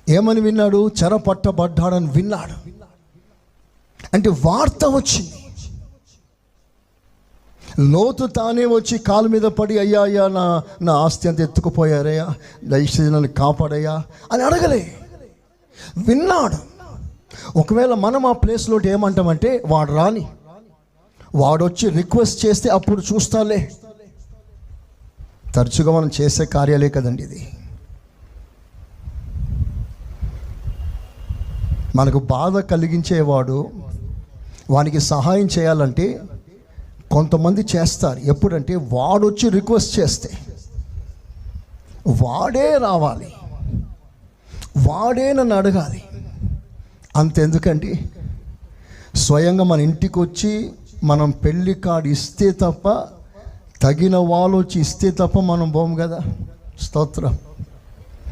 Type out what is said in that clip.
ఏమని విన్నాడు? చెరపట్టబడ్డాడని విన్నాడు. అంటే వార్త వచ్చింది. లోతు తానే వచ్చి కాలు మీద పడి, అయ్యా అయ్యా నా ఆస్తి అంతా ఎత్తుకుపోయారయ్యా, దయచేసి నన్ను కాపాడయ్యా అని అడగలే, విన్నాడు. ఒకవేళ మనం ఆ ప్లేస్లో ఏమంటామంటే, వాడు రాని, వాడు వచ్చి రిక్వెస్ట్ చేస్తే అప్పుడు చూస్తాలే. తరచుగా మనం చేసే కార్యాలే కదండి ఇది. మనకు బాధ కలిగించేవాడు, వానికి సహాయం చేయాలంటే కొంతమంది చేస్తారు. ఎప్పుడంటే వాడు వచ్చి రిక్వెస్ట్ చేస్తే వాడే రావాలి, వాడే నన్ను అడగాలి. అంతెందుకండి, స్వయంగా మన ఇంటికి వచ్చి మనం పెళ్లి కార్డు ఇస్తే తప్ప, తగిన వాళ్ళు వచ్చి ఇస్తే తప్ప మనం పోము కదా. స్తోత్రం.